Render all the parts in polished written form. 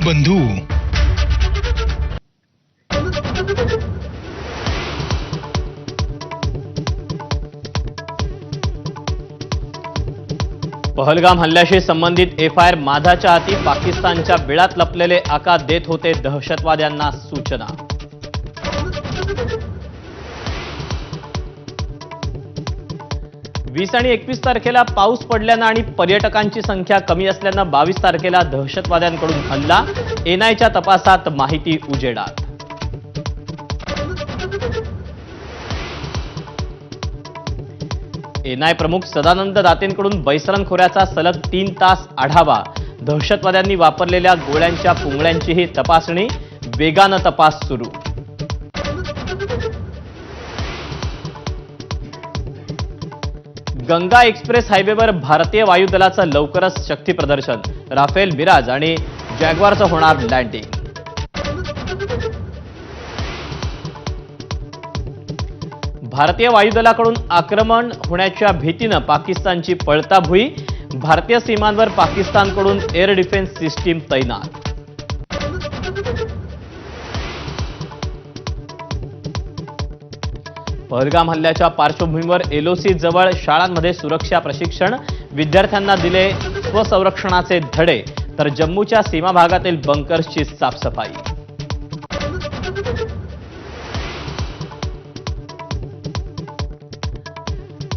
बंधू. पहलगाम हल्ल्याशी संबंधित एफआयआर माझाच्या हाती. पाकिस्तानच्या बिळात लपलेले आका देत होते दहशतवाद्यांना सूचना. 20 आणि 21 तारखेला पाऊस पडल्यानं आणि पर्यटकांची संख्या कमी असल्यानं 22 तारखेला दहशतवाद्यांकडून हल्ला. एनआयच्या तपासात माहिती उजेडात. एनआय प्रमुख सदानंद दातेंकडून बैसरन खोऱ्याचा सलग 3 तास आढावा. दहशतवाद्यांनी वापरलेल्या गोळ्यांच्या पुंगळ्यांचीही तपासणी. वेगानं तपास सुरू. गंगा एक्सप्रेस हायवेवर भारतीय वायुदलाचं लवकरच शक्ती प्रदर्शन. राफेल, मिराज आणि जॅग्वारचं होणार लँडिंग. भारतीय वायुदलाकडून आक्रमण होण्याच्या भीतीनं पाकिस्तानची पळताभुई. भारतीय सीमांवर पाकिस्तानकडून एअर डिफेन्स सिस्टीम तैनात. पहलगाम हल्ल्याच्या पार्श्वभूमीवर एलओसी जवळ शाळांमध्ये सुरक्षा प्रशिक्षण. विद्यार्थ्यांना दिले स्वसंरक्षणाचे धडे. तर जम्मूच्या सीमा भागातील बंकर्सची साफसफाई.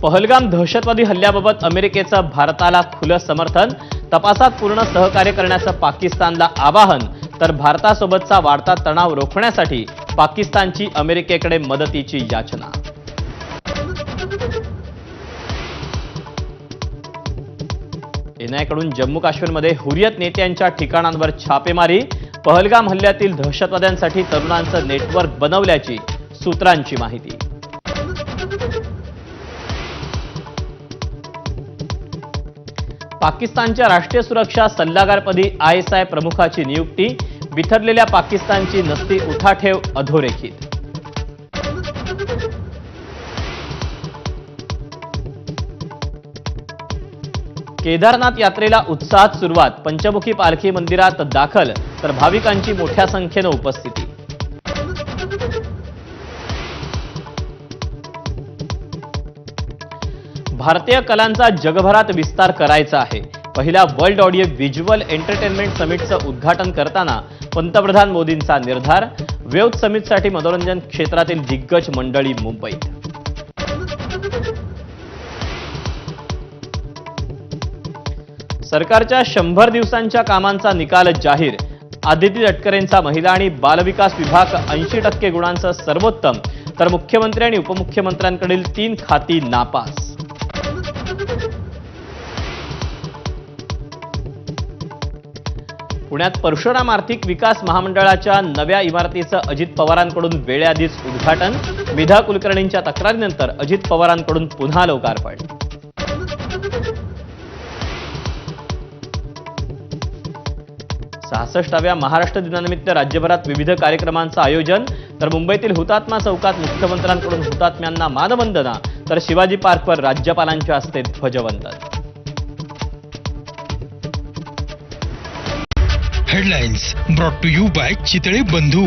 पहलगाम दहशतवादी हल्ल्याबाबत अमेरिकेचं भारताला खुलं समर्थन. तपासात पूर्ण सहकार्य करण्याचं पाकिस्तानला आवाहन. तर भारतासोबतचा वाढता तणाव रोखण्यासाठी पाकिस्तानची अमेरिकेकडे मदतीची याचना. एनआयकडून जम्मू काश्मीरमध्ये हुरियत नेत्यांच्या ठिकाणांवर छापेमारी. पहलगाम हल्ल्यातील दहशतवाद्यांसाठी तरुणांचं नेटवर्क बनवल्याची सूत्रांची माहिती. पाकिस्तानच्या राष्ट्रीय सुरक्षा सल्लागारपदी आयएसआय प्रमुखाची नियुक्ती. बिथरलेल्या पाकिस्तानची नसती उठाठेव अधोरेखित. केदारनाथ यात्रेला उत्साहात सुरुवात. पंचमुखी पालखी मंदिरात दाखल. तर भाविकांची मोठ्या संख्येनं उपस्थिती. भारतीय कलांचा जगभरात विस्तार करायचा आहे. पहिल्या वर्ल्ड ऑडिओ व्हिज्युअल एंटरटेनमेंट समिटचं उद्घाटन करताना पंतप्रधान मोदींचा निर्धार. वेव्ह समिटसाठी मनोरंजन क्षेत्रातील दिग्गज मंडळी मुंबईत. सरकारच्या 100 दिवसांच्या कामांचा निकाल जाहीर. आदिती तटकरेंचा महिला आणि बालविकास विभाग 80% गुणांचं सर्वोत्तम. तर मुख्यमंत्री आणि उपमुख्यमंत्र्यांकडील 3 खाती नापास. पुण्यात परशुराम आर्थिक विकास महामंडळाच्या नव्या इमारतीचं अजित पवारांकडून वेळेआधीच उद्घाटन. विधा कुलकर्णींच्या तक्रारीनंतर अजित पवारांकडून पुन्हा लोकार्पण. व्या महाराष्ट्र दिनानिमित्त राज्यभरात विविध कार्यक्रमांचं आयोजन. तर मुंबईतील हुतात्मा चौकात मुख्यमंत्र्यांकडून हुतात्म्यांना मानवंदना. तर शिवाजी पार्कवर राज्यपालांच्या हस्ते ध्वजवंदन. Headlines brought to you by Chitale बंधू.